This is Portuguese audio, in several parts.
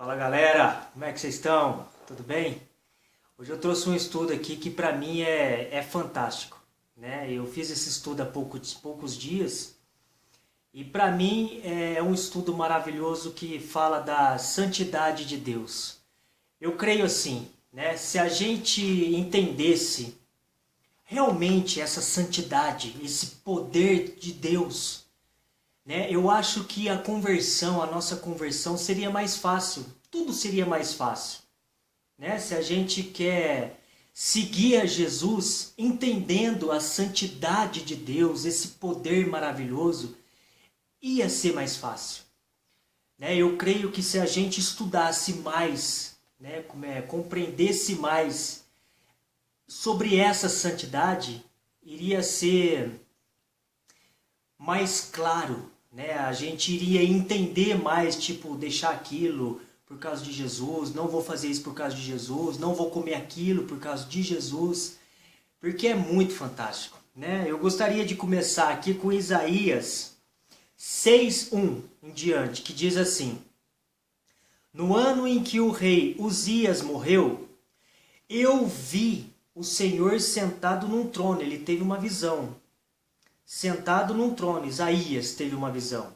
Fala galera, como é que vocês estão? Tudo bem? Hoje eu trouxe um estudo aqui que para mim é fantástico, né? Eu fiz esse estudo há poucos dias e para mim é um estudo maravilhoso que fala da santidade de Deus. Eu creio assim, né? Se a gente entendesse realmente essa santidade, esse poder de Deus, né? Eu acho que a nossa conversão seria mais fácil. Tudo seria mais fácil, né? Se a gente quer seguir a Jesus, entendendo a santidade de Deus, esse poder maravilhoso, ia ser mais fácil, né? Eu creio que se a gente estudasse mais, né, compreendesse mais sobre essa santidade, iria ser mais claro, né? A gente iria entender mais, tipo, deixar aquilo por causa de Jesus, não vou fazer isso por causa de Jesus, não vou comer aquilo por causa de Jesus, porque é muito fantástico, né? Eu gostaria de começar aqui com Isaías 6:1 em diante, que diz assim: No ano em que o rei Uzias morreu, eu vi o Senhor sentado num trono. Ele teve uma visão. Sentado num trono, Isaías teve uma visão.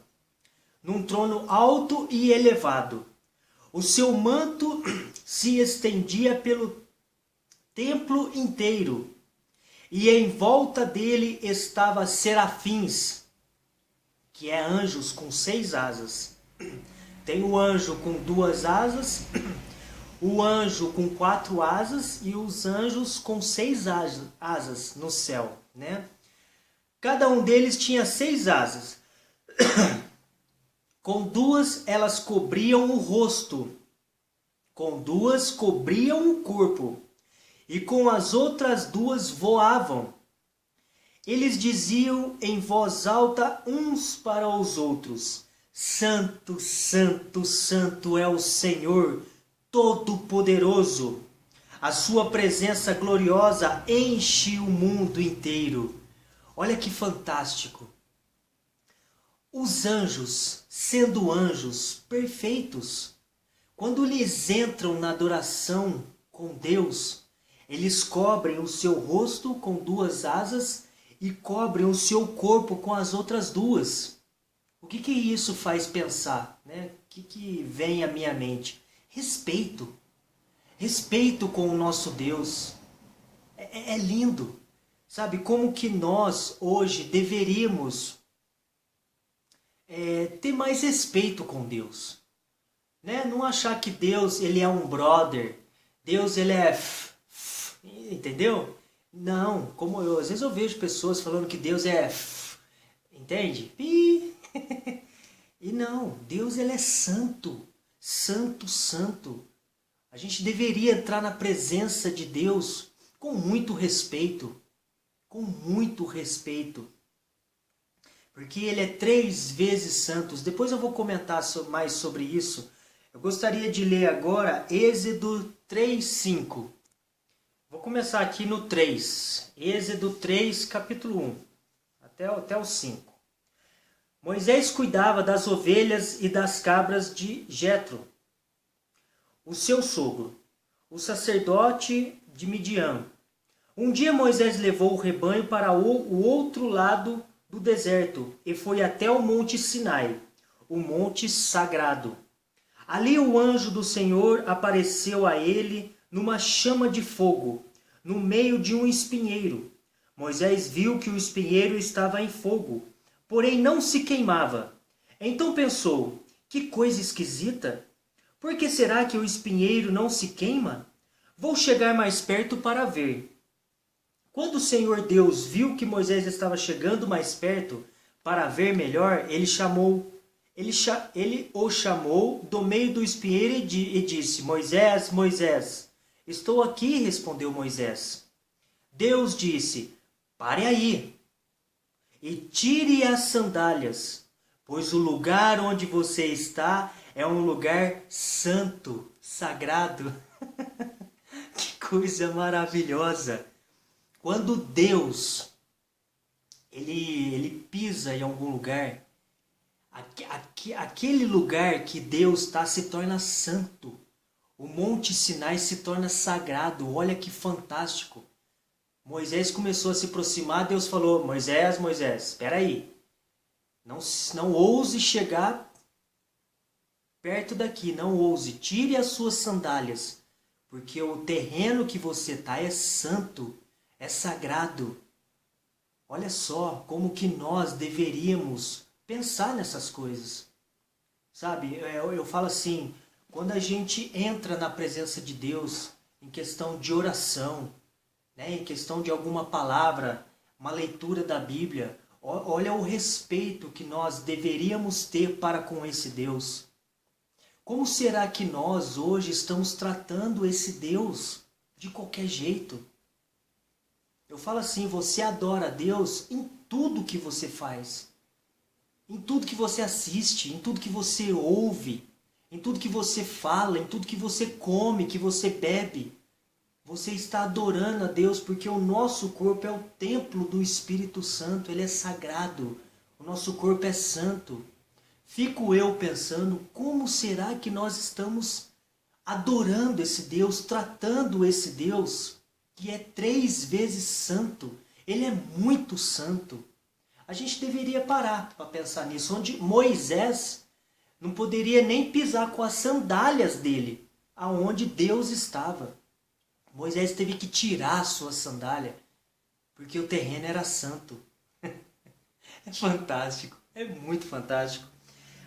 Num trono alto e elevado. O seu manto se estendia pelo templo inteiro. E em volta dele estava serafins, que é anjos com 6 asas. Tem o anjo com 2 asas, o anjo com 4 asas e os anjos com 6 asas no céu, né? Cada um deles tinha 6 asas. Com 2 elas cobriam o rosto, com 2 cobriam o corpo, e com as outras 2 voavam. Eles diziam em voz alta uns para os outros: Santo, Santo, Santo é o Senhor Todo-Poderoso. A sua presença gloriosa enche o mundo inteiro. Olha que fantástico. Os anjos, sendo anjos perfeitos, quando eles entram na adoração com Deus, eles cobrem o seu rosto com 2 asas e cobrem o seu corpo com as outras 2. O que isso faz pensar, né? O que vem à minha mente? Respeito. Respeito com o nosso Deus. É lindo. Sabe, como que nós hoje deveríamos ter mais respeito com Deus, né? Não achar que Deus ele é um brother, Deus ele é entendeu? Não, como às vezes eu vejo pessoas falando que Deus é entende? E não, Deus ele é santo, santo, santo. A gente deveria entrar na presença de Deus com muito respeito, com muito respeito. Porque ele é 3 vezes santo. Depois eu vou comentar mais sobre isso. Eu gostaria de ler agora Êxodo 3:5. Vou começar aqui no 3. Êxodo 3, capítulo 1. Até o 5. Moisés cuidava das ovelhas e das cabras de Jetro, o seu sogro, o sacerdote de Midian. Um dia Moisés levou o rebanho para o outro lado do deserto e foi até o monte Sinai, o monte sagrado. Ali o anjo do Senhor apareceu a ele numa chama de fogo, no meio de um espinheiro. Moisés viu que o espinheiro estava em fogo, porém não se queimava. Então pensou: que coisa esquisita! Por que será que o espinheiro não se queima? Vou chegar mais perto para ver. Quando o Senhor Deus viu que Moisés estava chegando mais perto para ver melhor, ele o chamou do meio do espinheiro e disse: Moisés, Moisés. Estou aqui, respondeu Moisés. Deus disse: pare aí e tire as sandálias, pois o lugar onde você está é um lugar santo, sagrado. Que coisa maravilhosa! Quando Deus ele pisa em algum lugar, que aquele lugar que Deus está se torna santo. O Monte Sinai se torna sagrado. Olha que fantástico. Moisés começou a se aproximar, Deus falou, Moisés, espera aí. Não ouse chegar perto daqui, não ouse. Tire as suas sandálias, porque o terreno que você está é santo, é sagrado. Olha só como que nós deveríamos pensar nessas coisas. Sabe, eu falo assim, quando a gente entra na presença de Deus, em questão de oração, né, em questão de alguma palavra, uma leitura da Bíblia, olha o respeito que nós deveríamos ter para com esse Deus. Como será que nós hoje estamos tratando esse Deus de qualquer jeito? Eu falo assim, você adora a Deus em tudo que você faz. Em tudo que você assiste, em tudo que você ouve, em tudo que você fala, em tudo que você come, que você bebe. Você está adorando a Deus porque o nosso corpo é o templo do Espírito Santo, ele é sagrado. O nosso corpo é santo. Fico eu pensando, como será que nós estamos adorando esse Deus, tratando esse Deus que é 3 vezes santo? Ele é muito santo. A gente deveria parar para pensar nisso, onde Moisés não poderia nem pisar com as sandálias dele, aonde Deus estava. Moisés teve que tirar a sua sandália, porque o terreno era santo. É fantástico, é muito fantástico.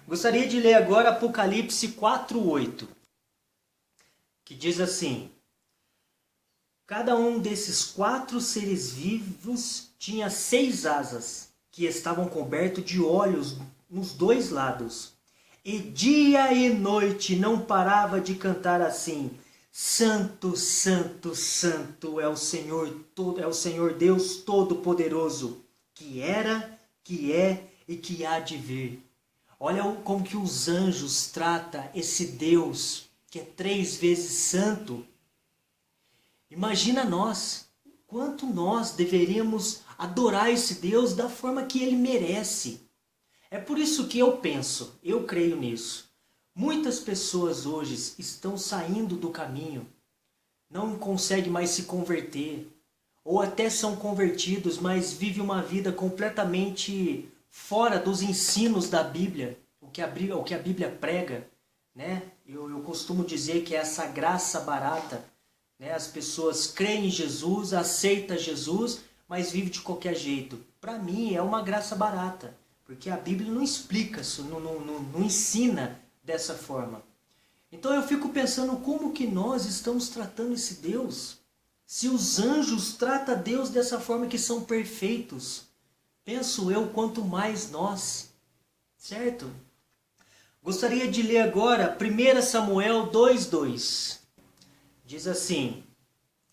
Gostaria de ler agora Apocalipse 4:8, que diz assim: cada um desses 4 seres vivos tinha 6 asas, que estavam cobertos de olhos nos 2 lados. E dia e noite não parava de cantar assim: Santo, Santo, Santo é o Senhor Deus Todo-Poderoso, que era, que é e que há de vir. Olha como que os anjos tratam esse Deus que é 3 vezes santo. Imagina nós, quanto nós deveríamos adorar esse Deus da forma que ele merece. É por isso que eu penso, eu creio nisso. Muitas pessoas hoje estão saindo do caminho, não conseguem mais se converter, ou até são convertidos, mas vivem uma vida completamente fora dos ensinos da Bíblia, o que a Bíblia prega, né? Eu costumo dizer que é essa graça barata, né? As pessoas creem em Jesus, aceitam Jesus, mas vivem de qualquer jeito. Para mim é uma graça barata, porque a Bíblia não explica isso, não ensina dessa forma. Então eu fico pensando como que nós estamos tratando esse Deus. Se os anjos tratam Deus dessa forma que são perfeitos, penso eu quanto mais nós, certo? Gostaria de ler agora 1 Samuel 2:2. Diz assim,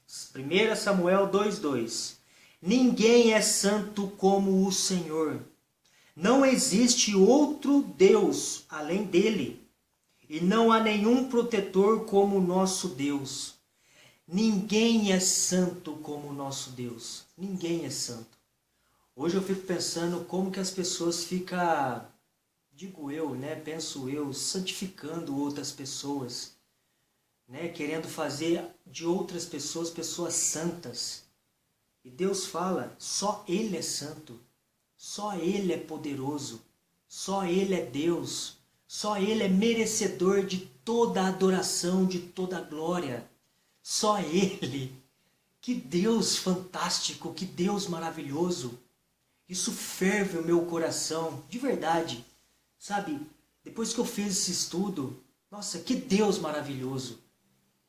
1 Samuel 2:2. Ninguém é santo como o Senhor. Não existe outro Deus além dele. E não há nenhum protetor como o nosso Deus. Ninguém é santo como o nosso Deus. Ninguém é santo. Hoje eu fico pensando como que as pessoas ficam, digo eu, né, penso eu, santificando outras pessoas, né, querendo fazer de outras pessoas pessoas santas. E Deus fala, só Ele é santo, só Ele é poderoso, só Ele é Deus, só Ele é merecedor de toda a adoração, de toda a glória. Só Ele. Que Deus fantástico, que Deus maravilhoso. Isso ferve o meu coração, de verdade. Sabe, depois que eu fiz esse estudo, nossa, que Deus maravilhoso.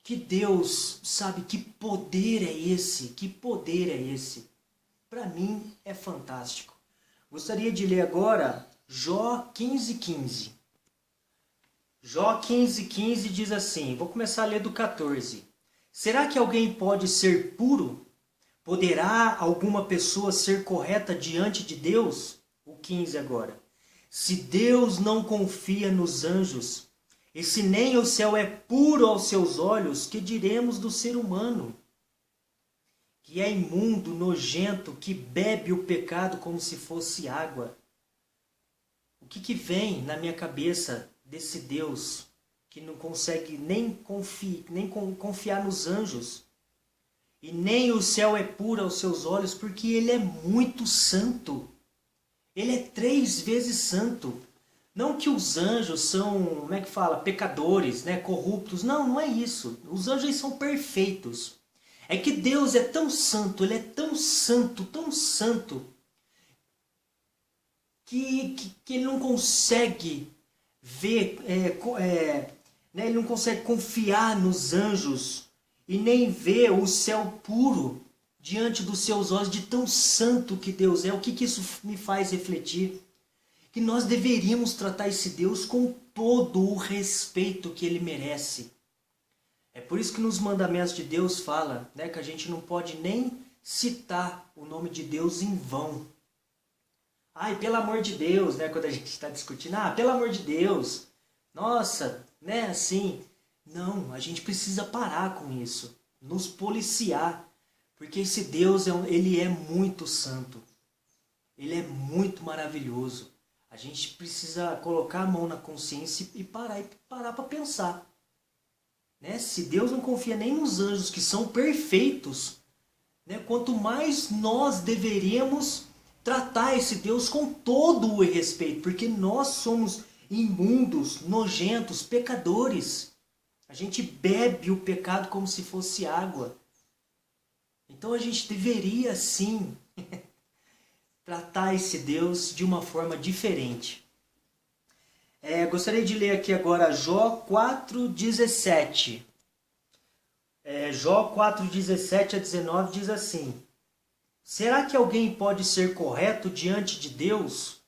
Que Deus, sabe, que poder é esse? Que poder é esse? Para mim é fantástico. Gostaria de ler agora Jó 15:15. Jó 15:15 diz assim, vou começar a ler do 14. Será que alguém pode ser puro? Poderá alguma pessoa ser correta diante de Deus? O 15 agora. Se Deus não confia nos anjos, e se nem o céu é puro aos seus olhos, que diremos do ser humano? Que é imundo, nojento, que bebe o pecado como se fosse água. O que vem na minha cabeça desse Deus que não consegue nem confiar nos anjos? E nem o céu é puro aos seus olhos, porque ele é muito santo. Ele é 3 vezes santo. Não que os anjos são, como é que fala, pecadores, né, corruptos. Não, não é isso. Os anjos são perfeitos. É que Deus é tão santo, ele é tão santo, que ele não consegue ver, né, ele não consegue confiar nos anjos e nem ver o céu puro diante dos seus olhos, de tão santo que Deus é. O que isso me faz refletir? Que nós deveríamos tratar esse Deus com todo o respeito que ele merece. É por isso que nos mandamentos de Deus fala, né, que a gente não pode nem citar o nome de Deus em vão. Ai, pelo amor de Deus, né, quando a gente está discutindo, pelo amor de Deus, nossa, né, assim. Não, a gente precisa parar com isso, nos policiar, porque esse Deus, ele é muito santo, ele é muito maravilhoso. A gente precisa colocar a mão na consciência e parar para pensar. Né? Se Deus não confia nem nos anjos, que são perfeitos, né? Quanto mais nós deveríamos tratar esse Deus com todo o respeito, porque nós somos imundos, nojentos, pecadores. A gente bebe o pecado como se fosse água. Então a gente deveria sim tratar esse Deus de uma forma diferente. Gostaria de ler aqui agora Jó 4,17. Jó 4,17 a 19 diz assim: será que alguém pode ser correto diante de Deus?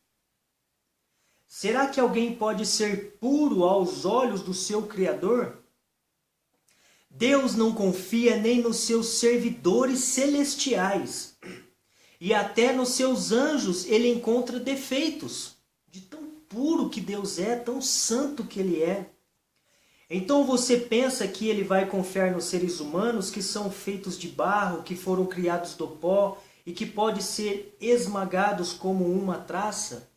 Será que alguém pode ser puro aos olhos do seu Criador? Deus não confia nem nos seus servidores celestiais, e até nos seus anjos ele encontra defeitos. De tão puro que Deus é, tão santo que ele é. Então você pensa que ele vai confiar nos seres humanos que são feitos de barro, que foram criados do pó e que podem ser esmagados como uma traça?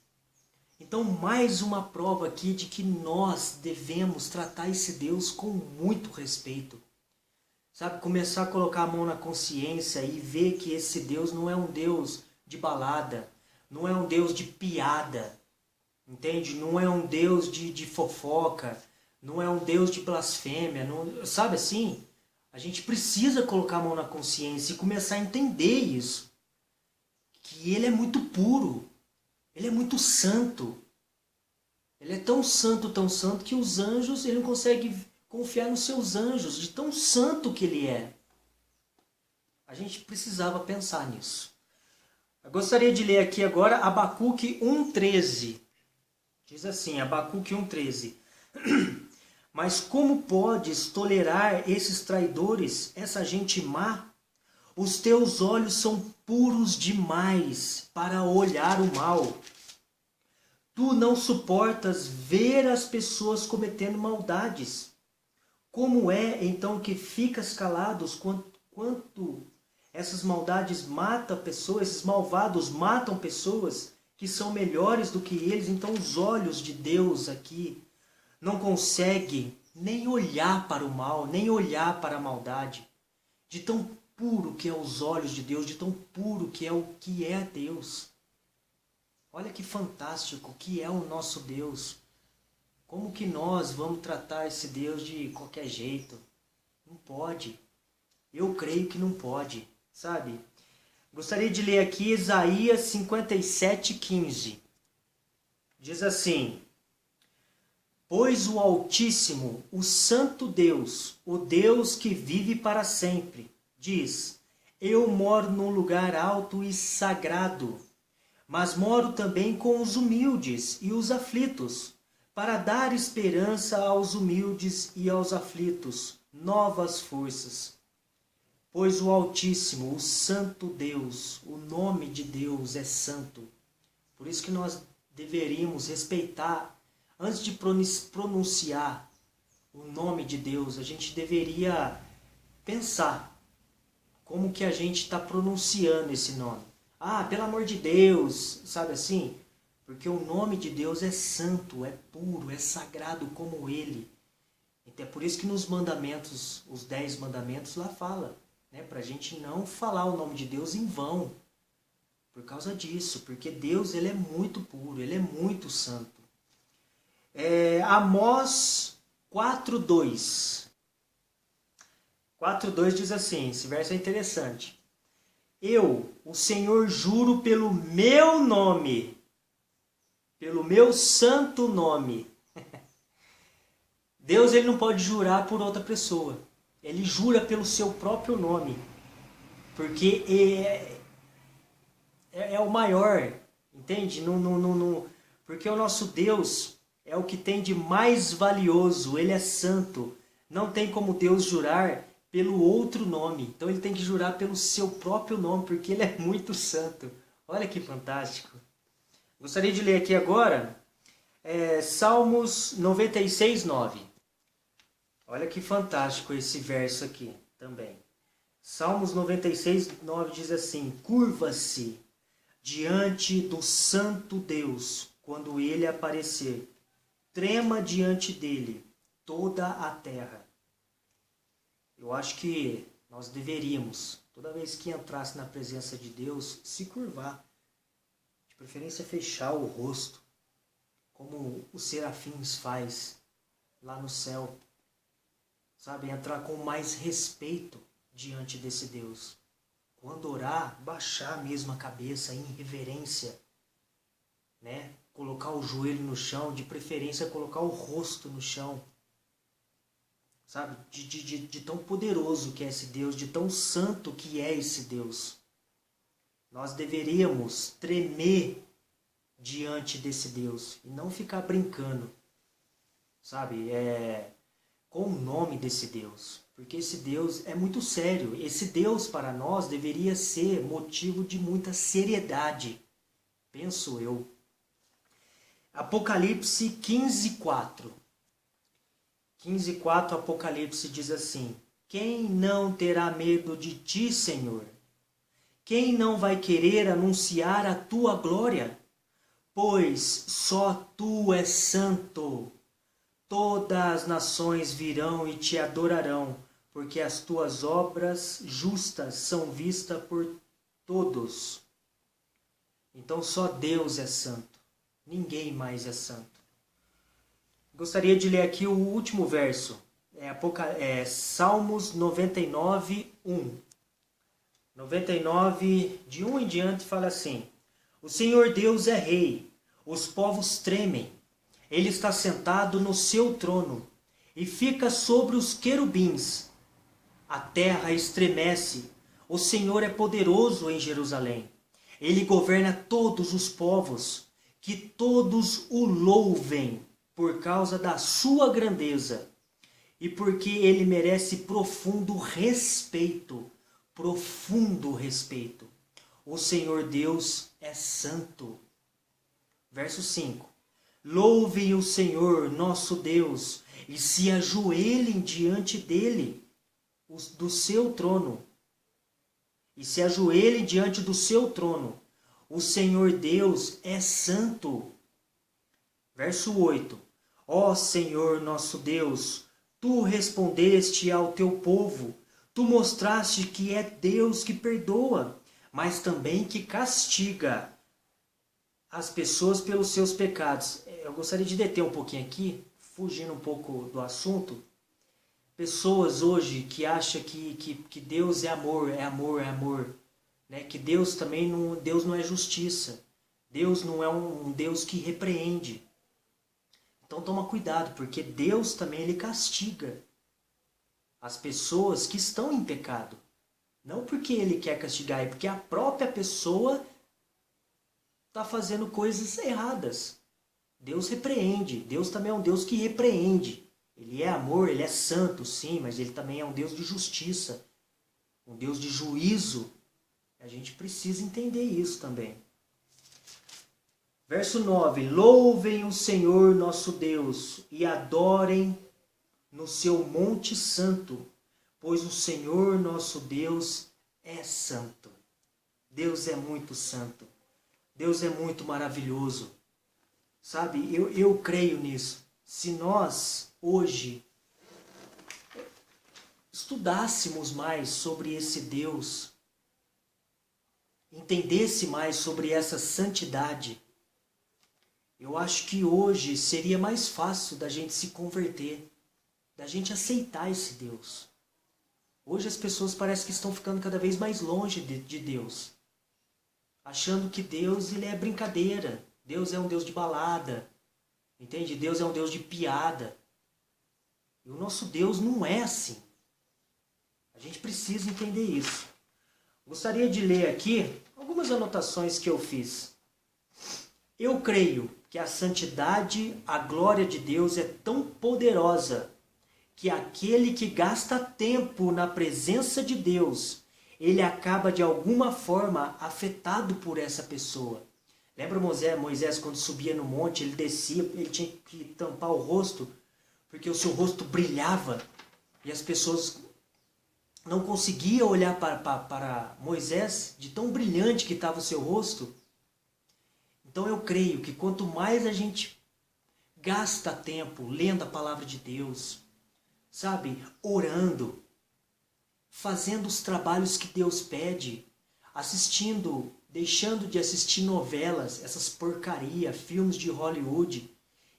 Então, mais uma prova aqui de que nós devemos tratar esse Deus com muito respeito. Sabe, começar a colocar a mão na consciência e ver que esse Deus não é um Deus de balada, não é um Deus de piada, entende? Não é um Deus de fofoca, não é um Deus de blasfêmia, não, sabe assim? A gente precisa colocar a mão na consciência e começar a entender isso. Que ele é muito puro, ele é muito santo. Ele é tão santo que os anjos, ele não consegue confiar nos seus anjos, de tão santo que ele é. A gente precisava pensar nisso. Eu gostaria de ler aqui agora Abacuque 1,13. Diz assim, Abacuque 1,13. Mas como podes tolerar esses traidores, essa gente má? Os teus olhos são puros demais para olhar o mal. Tu não suportas ver as pessoas cometendo maldades. Como é então que ficas calados quanto essas maldades matam pessoas, esses malvados matam pessoas que são melhores do que eles? Então os olhos de Deus aqui não conseguem nem olhar para o mal, nem olhar para a maldade. De tão puro que é os olhos de Deus, de tão puro que é o que é Deus. Olha que fantástico que é o nosso Deus. Como que nós vamos tratar esse Deus de qualquer jeito? Não pode. Eu creio que não pode, sabe? Gostaria de ler aqui Isaías 57:15. Diz assim: pois o Altíssimo, o Santo Deus, o Deus que vive para sempre, diz: eu moro num lugar alto e sagrado, mas moro também com os humildes e os aflitos, para dar esperança aos humildes e aos aflitos, novas forças. Pois o Altíssimo, o Santo Deus, o nome de Deus é santo. Por isso que nós deveríamos respeitar, antes de pronunciar o nome de Deus, a gente deveria pensar como que a gente está pronunciando esse nome. Pelo amor de Deus, sabe assim? Porque o nome de Deus é santo, é puro, é sagrado como Ele. Então é por isso que nos mandamentos, os 10 mandamentos lá fala, né? Para a gente não falar o nome de Deus em vão. Por causa disso, porque Deus ele é muito puro, Ele é muito santo. Amós 4:2. 4:2 diz assim, esse verso é interessante. Eu, o Senhor, juro pelo meu nome, pelo meu santo nome. Deus ele não pode jurar por outra pessoa. Ele jura pelo seu próprio nome. Porque é o maior, entende? Porque o nosso Deus é o que tem de mais valioso. Ele é santo. Não tem como Deus jurar pelo outro nome. Então ele tem que jurar pelo seu próprio nome, porque ele é muito santo. Olha que fantástico. Gostaria de ler aqui agora Salmos 96:9. Olha que fantástico esse verso aqui também. Salmos 96:9 diz assim: curva-se diante do santo Deus quando ele aparecer. Trema diante dele toda a terra. Eu acho que nós deveríamos, toda vez que entrasse na presença de Deus, se curvar. De preferência fechar o rosto, como os serafins faz lá no céu. Sabe, entrar com mais respeito diante desse Deus. Quando orar, baixar mesmo a cabeça em reverência, né? Colocar o joelho no chão, de preferência colocar o rosto no chão. Sabe, de tão poderoso que é esse Deus, de tão santo que é esse Deus. Nós deveríamos tremer diante desse Deus e não ficar brincando, sabe, com o nome desse Deus. Porque esse Deus é muito sério. Esse Deus para nós deveria ser motivo de muita seriedade, penso eu. Apocalipse 15:4. 15:4 Apocalipse diz assim: quem não terá medo de ti, Senhor? Quem não vai querer anunciar a tua glória? Pois só tu és santo. Todas as nações virão e te adorarão, porque as tuas obras justas são vistas por todos. Então só Deus é santo. Ninguém mais é santo. Gostaria de ler aqui o último verso. Salmos 99:1. 99, de 1 em diante, fala assim: o Senhor Deus é rei, os povos tremem. Ele está sentado no seu trono e fica sobre os querubins. A terra estremece. O Senhor é poderoso em Jerusalém. Ele governa todos os povos. Que todos o louvem por causa da sua grandeza e porque ele merece profundo respeito. Profundo respeito. O Senhor Deus é santo. Verso 5. Louvem o Senhor, nosso Deus, e se ajoelhem diante dele, do seu trono. E se ajoelhem diante do seu trono. O Senhor Deus é santo. Verso 8. Ó Senhor, nosso Deus, tu respondeste ao teu povo. Tu mostraste que é Deus que perdoa, mas também que castiga as pessoas pelos seus pecados. Eu gostaria de deter um pouquinho aqui, fugindo um pouco do assunto. Pessoas hoje que acham que Deus é amor, é amor, é amor. Né? Que Deus também não, Deus não é justiça. Deus não é um Deus que repreende. Então toma cuidado, porque Deus também ele castiga as pessoas que estão em pecado. Não porque ele quer castigar, é porque a própria pessoa está fazendo coisas erradas. Deus repreende. Deus também é um Deus que repreende. Ele é amor, ele é santo, sim, mas ele também é um Deus de justiça. Um Deus de juízo. A gente precisa entender isso também. Verso 9. Louvem o Senhor nosso Deus e adorem no seu monte santo, pois o Senhor nosso Deus é santo. Deus é muito santo. Deus é muito maravilhoso. Sabe, eu creio nisso. Se nós, hoje, estudássemos mais sobre esse Deus, entendesse mais sobre essa santidade, eu acho que hoje seria mais fácil da gente se converter, da gente aceitar esse Deus. Hoje as pessoas parecem que estão ficando cada vez mais longe de Deus, achando que Deus ele é brincadeira, Deus é um Deus de balada, entende? Deus é um Deus de piada. E o nosso Deus não é assim. A gente precisa entender isso. Gostaria de ler aqui algumas anotações que eu fiz. Eu creio que a santidade, a glória de Deus é tão poderosa que aquele que gasta tempo na presença de Deus, ele acaba de alguma forma afetado por essa pessoa. Lembra Moisés quando subia no monte, ele descia, ele tinha que tampar o rosto, porque o seu rosto brilhava e as pessoas não conseguiam olhar para Moisés de tão brilhante que estava o seu rosto. Então eu creio que quanto mais a gente gasta tempo lendo a palavra de Deus, sabe, orando, fazendo os trabalhos que Deus pede, assistindo, deixando de assistir novelas, essas porcaria, filmes de Hollywood,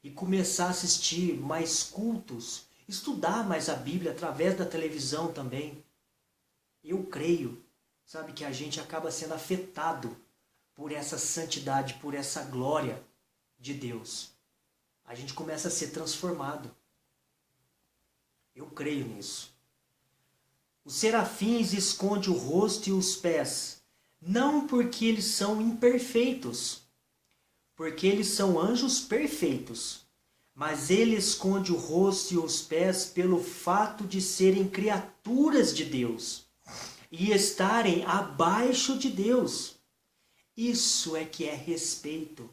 e começar a assistir mais cultos, estudar mais a Bíblia através da televisão também. Eu creio, sabe, que a gente acaba sendo afetado por essa santidade, por essa glória de Deus. A gente começa a ser transformado. Eu creio nisso. Os serafins escondem o rosto e os pés, não porque eles são imperfeitos, porque eles são anjos perfeitos, mas ele esconde o rosto e os pés pelo fato de serem criaturas de Deus e estarem abaixo de Deus. Isso é que é respeito,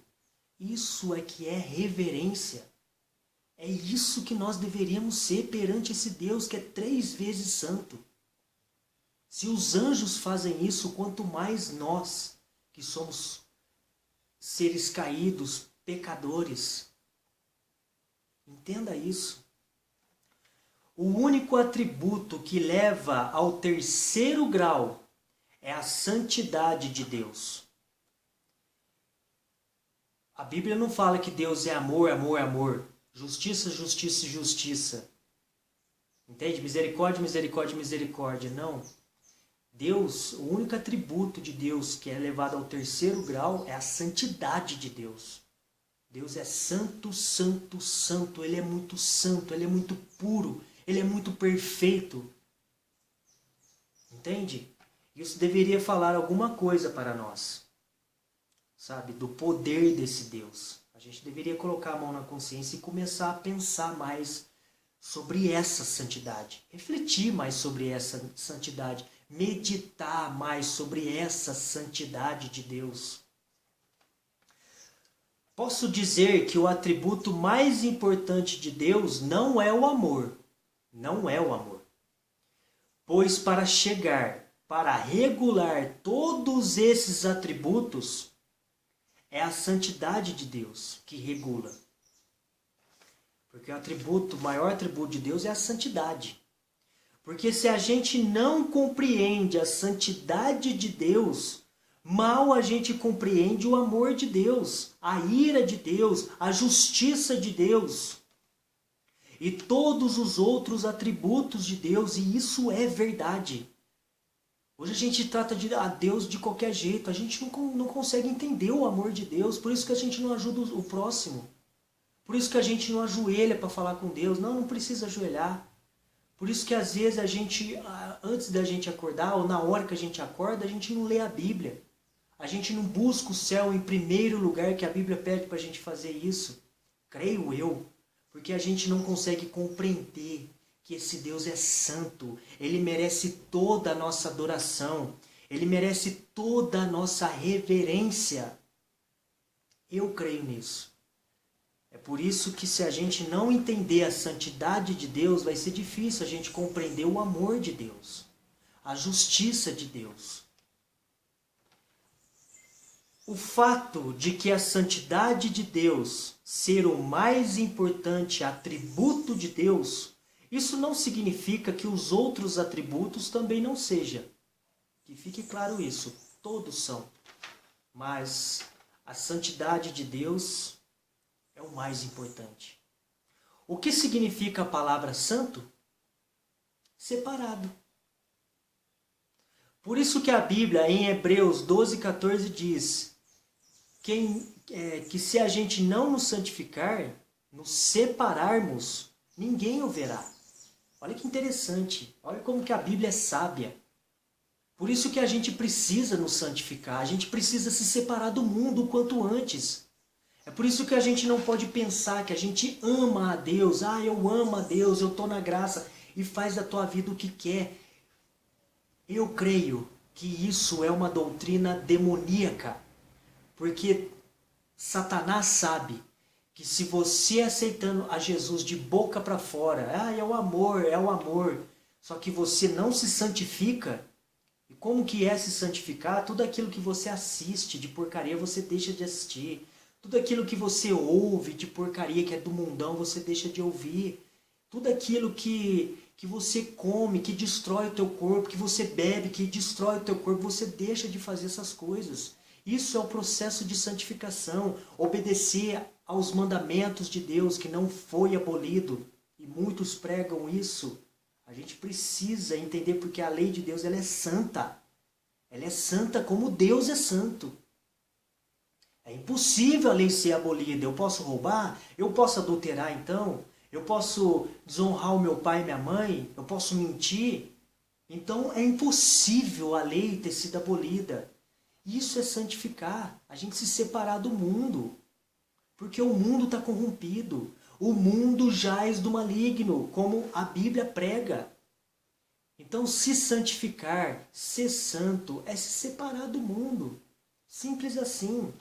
isso é que é reverência. É isso que nós deveríamos ser perante esse Deus que é 3 vezes santo. Se os anjos fazem isso, quanto mais nós, que somos seres caídos, pecadores. Entenda isso. O único atributo que leva ao 3º grau é a santidade de Deus. A Bíblia não fala que Deus é amor, amor, amor. Justiça, justiça e justiça. Entende? Misericórdia, misericórdia, misericórdia. Não. Deus, o único atributo de Deus que é levado ao 3º grau é a santidade de Deus. Deus é santo, santo, santo. Ele é muito santo, ele é muito puro, ele é muito perfeito. Entende? Isso deveria falar alguma coisa para nós. Sabe? Do poder desse Deus. A gente deveria colocar a mão na consciência e começar a pensar mais sobre essa santidade. Refletir mais sobre essa santidade. Meditar mais sobre essa santidade de Deus. Posso dizer que o atributo mais importante de Deus não é o amor. Não é o amor. Pois para chegar, para regular todos esses atributos, é a santidade de Deus que regula. Porque o maior atributo de Deus é a santidade. Porque se a gente não compreende a santidade de Deus, mal a gente compreende o amor de Deus, a ira de Deus, a justiça de Deus e todos os outros atributos de Deus, e isso é verdade. Hoje a gente trata de Deus de qualquer jeito, a gente não consegue entender o amor de Deus, por isso que a gente não ajuda o próximo. Por isso que a gente não ajoelha para falar com Deus, não precisa ajoelhar. Por isso que às vezes a gente, antes da gente acordar, ou na hora que a gente acorda, a gente não lê a Bíblia. A gente não busca o céu em primeiro lugar, que a Bíblia pede para a gente fazer isso. Creio eu, porque a gente não consegue compreender que esse Deus é santo, ele merece toda a nossa adoração, ele merece toda a nossa reverência. Eu creio nisso. É por isso que se a gente não entender a santidade de Deus, vai ser difícil a gente compreender o amor de Deus, a justiça de Deus. O fato de que a santidade de Deus ser o mais importante atributo de Deus, isso não significa que os outros atributos também não sejam. Que fique claro isso, todos são. Mas a santidade de Deus é o mais importante. O que significa a palavra santo? Separado. Por isso que a Bíblia, em Hebreus 12:14, diz que se a gente não nos santificar, nos separarmos, ninguém o verá. Olha que interessante. Olha como que a Bíblia é sábia. Por isso que a gente precisa nos santificar. A gente precisa se separar do mundo o quanto antes. É por isso que a gente não pode pensar que a gente ama a Deus. Ah, eu amo a Deus, eu estou na graça. E faz da tua vida o que quer. Eu creio que isso é uma doutrina demoníaca. Porque Satanás sabe que se você aceitando a Jesus de boca para fora, é o amor. Só que você não se santifica. E como que é se santificar? Tudo aquilo que você assiste de porcaria, você deixa de assistir. Tudo aquilo que você ouve de porcaria, que é do mundão, você deixa de ouvir. Tudo aquilo que você come, que destrói o teu corpo, que você bebe, que destrói o teu corpo, você deixa de fazer essas coisas. Isso é o processo de santificação. Obedecer aos mandamentos de Deus, que não foi abolido. E muitos pregam isso. A gente precisa entender porque a lei de Deus ela é santa. Ela é santa como Deus é santo. É impossível a lei ser abolida. Eu posso roubar? Eu posso adulterar então? Eu posso desonrar o meu pai e minha mãe? Eu posso mentir? Então é impossível a lei ter sido abolida. Isso é santificar. A gente se separar do mundo. Porque o mundo está corrompido. O mundo jaz do maligno, como a Bíblia prega. Então se santificar, ser santo, é se separar do mundo. Simples assim.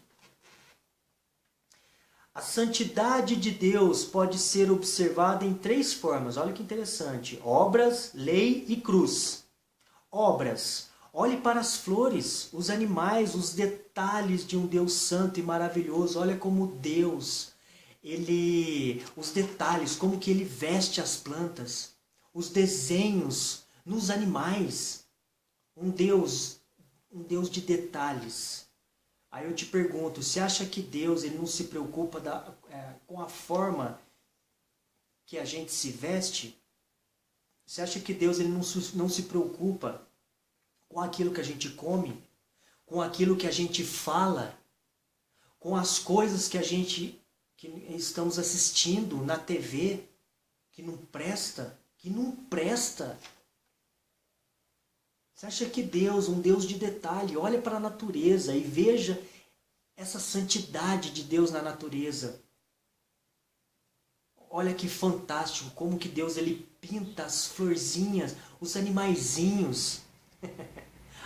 A santidade de Deus pode ser observada em 3 formas. Olha que interessante. Obras, lei e cruz. Obras. Olhe para as flores, os animais, os detalhes de um Deus santo e maravilhoso. Olha como Deus, os detalhes, como que ele veste as plantas. Os desenhos nos animais. Um Deus de detalhes. Aí eu te pergunto, você acha que Deus ele não se preocupa com a forma que a gente se veste? Você acha que Deus ele não se preocupa com aquilo que a gente come? Com aquilo que a gente fala? Com as coisas que estamos assistindo na TV? Que não presta? Que não presta. Você acha que Deus, um Deus de detalhe, olha para a natureza e veja essa santidade de Deus na natureza. Olha que fantástico, como que Deus ele pinta as florzinhas, os animaizinhos,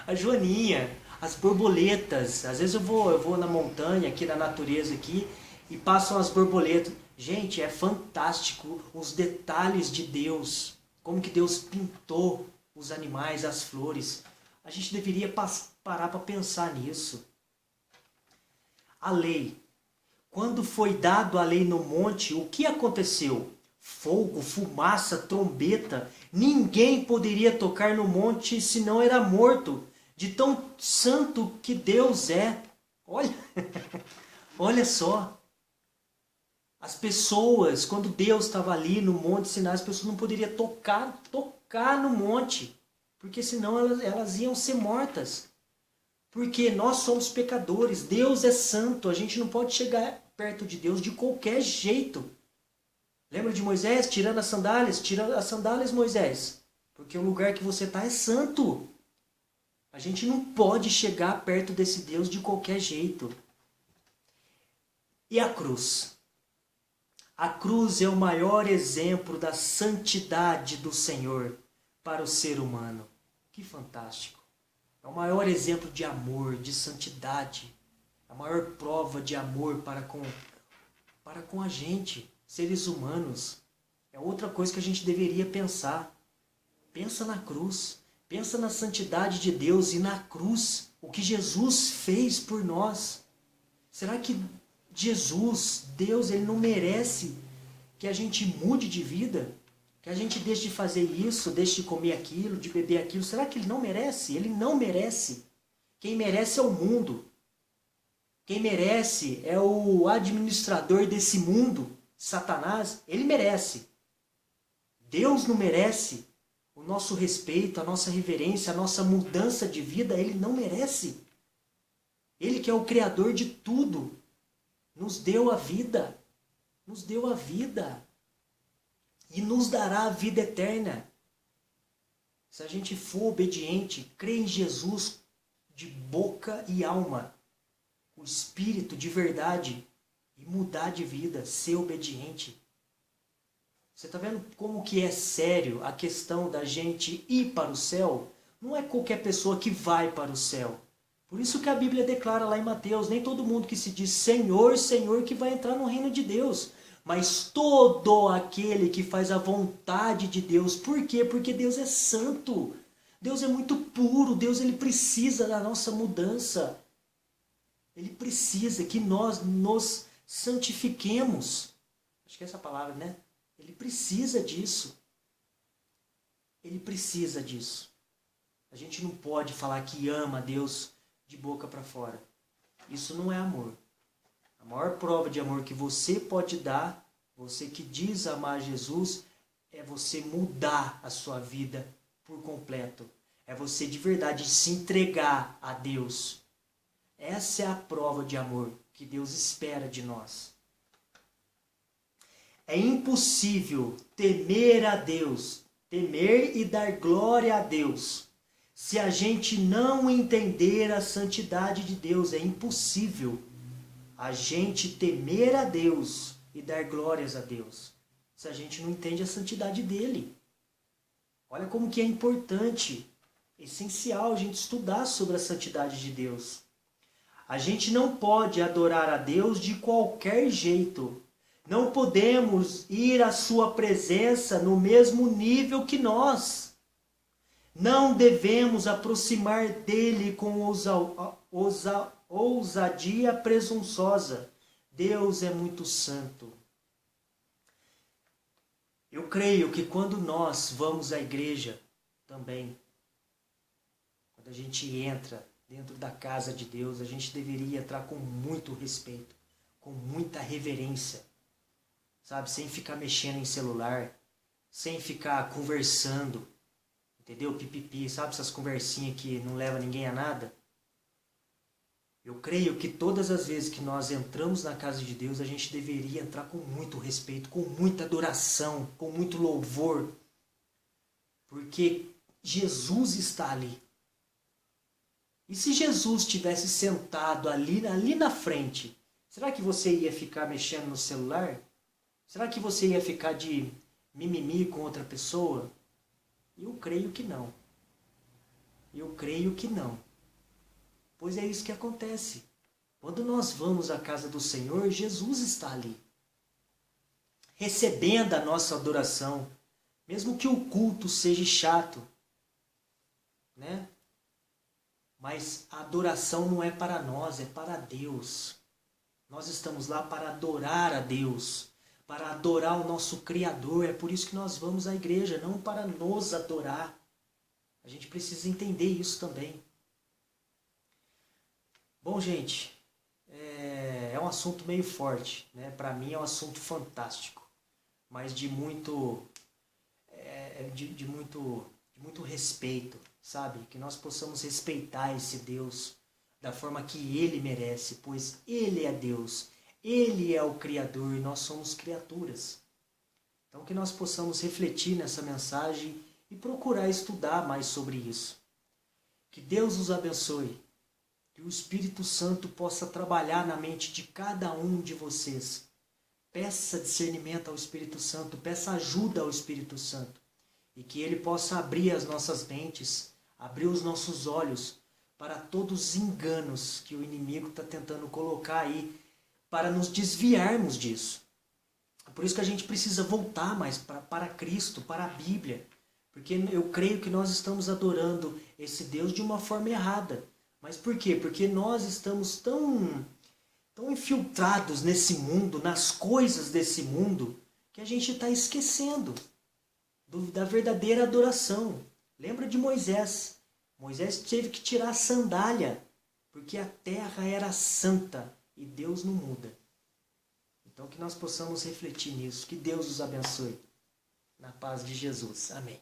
a joaninha, as borboletas. Às vezes eu vou na montanha, aqui na natureza aqui, e passam as borboletas. Gente, é fantástico os detalhes de Deus, como que Deus pintou os animais, as flores. A gente deveria parar para pensar nisso. A lei. Quando foi dado a lei no monte, o que aconteceu? Fogo, fumaça, trombeta. Ninguém poderia tocar no monte senão era morto. De tão santo que Deus é. Olha, olha só. As pessoas, quando Deus estava ali no Monte Sinai, as pessoas não poderiam tocar no monte, porque senão elas iam ser mortas. Porque nós somos pecadores, Deus é santo, a gente não pode chegar perto de Deus de qualquer jeito. Lembra de Moisés tirando as sandálias? Tira as sandálias, Moisés, porque o lugar que você está é santo. A gente não pode chegar perto desse Deus de qualquer jeito. E a cruz? A cruz é o maior exemplo da santidade do Senhor para o ser humano. Que fantástico! É o maior exemplo de amor, de santidade. A maior prova de amor para com a gente, seres humanos. É outra coisa que a gente deveria pensar. Pensa na cruz. Pensa na santidade de Deus e na cruz. O que Jesus fez por nós. Será que Jesus, Deus, ele não merece que a gente mude de vida? Que a gente deixe de fazer isso, deixe de comer aquilo, de beber aquilo? Será que ele não merece? Ele não merece. Quem merece é o mundo. Quem merece é o administrador desse mundo, Satanás. Ele merece. Deus não merece o nosso respeito, a nossa reverência, a nossa mudança de vida. Ele não merece. Ele que é o Criador de tudo, nos deu a vida. Nos deu a vida. E nos dará a vida eterna. Se a gente for obediente, crer em Jesus de boca e alma, o Espírito de verdade, e mudar de vida, ser obediente. Você está vendo como que é sério a questão da gente ir para o céu? Não é qualquer pessoa que vai para o céu. Por isso que a Bíblia declara lá em Mateus, nem todo mundo que se diz Senhor, Senhor, que vai entrar no reino de Deus. Mas todo aquele que faz a vontade de Deus. Por quê? Porque Deus é santo. Deus é muito puro. Deus ele precisa da nossa mudança. Ele precisa que nós nos santifiquemos. Acho que é essa palavra, né? Ele precisa disso. Ele precisa disso. A gente não pode falar que ama a Deus de boca para fora. Isso não é amor. A maior prova de amor que você pode dar, você que diz amar Jesus, é você mudar a sua vida por completo. É você de verdade se entregar a Deus. Essa é a prova de amor que Deus espera de nós. É impossível temer a Deus, temer e dar glória a Deus, se a gente não entender a santidade de Deus. É impossível a gente temer a Deus e dar glórias a Deus, se a gente não entende a santidade dele. Olha como que é importante, essencial a gente estudar sobre a santidade de Deus. A gente não pode adorar a Deus de qualquer jeito. Não podemos ir à sua presença no mesmo nível que nós. Não devemos aproximar dele com ousadia presunçosa. Deus é muito santo. Eu creio que quando nós vamos à igreja também, quando a gente entra dentro da casa de Deus, a gente deveria entrar com muito respeito, com muita reverência, sabe? Sem ficar mexendo em celular, sem ficar conversando, entendeu? Pipipi, sabe essas conversinhas que não levam ninguém a nada? Eu creio que todas as vezes que nós entramos na casa de Deus, a gente deveria entrar com muito respeito, com muita adoração, com muito louvor, porque Jesus está ali. E se Jesus tivesse sentado ali na frente, será que você ia ficar mexendo no celular? Será que você ia ficar de mimimi com outra pessoa? Eu creio que não. Eu creio que não. Pois é isso que acontece. Quando nós vamos à casa do Senhor, Jesus está ali, recebendo a nossa adoração, mesmo que o culto seja chato, né? Mas a adoração não é para nós, é para Deus. Nós estamos lá para adorar a Deus, para adorar o nosso Criador. É por isso que nós vamos à igreja, não para nos adorar. A gente precisa entender isso também. Bom, gente, é um assunto meio forte, né? Para mim é um assunto fantástico, mas de muito respeito, sabe? Que nós possamos respeitar esse Deus da forma que Ele merece, pois Ele é Deus, Ele é o Criador e nós somos criaturas. Então que nós possamos refletir nessa mensagem e procurar estudar mais sobre isso. Que Deus os abençoe. Que o Espírito Santo possa trabalhar na mente de cada um de vocês. Peça discernimento ao Espírito Santo, peça ajuda ao Espírito Santo. E que Ele possa abrir as nossas mentes, abrir os nossos olhos para todos os enganos que o inimigo está tentando colocar aí, para nos desviarmos disso. Por isso que a gente precisa voltar mais para Cristo, para a Bíblia. Porque eu creio que nós estamos adorando esse Deus de uma forma errada. Mas por quê? Porque nós estamos tão tão infiltrados nesse mundo, nas coisas desse mundo, que a gente está esquecendo da verdadeira adoração. Lembra de Moisés? Moisés teve que tirar a sandália, porque a terra era santa e Deus não muda. Então que nós possamos refletir nisso. Que Deus os abençoe. Na paz de Jesus. Amém.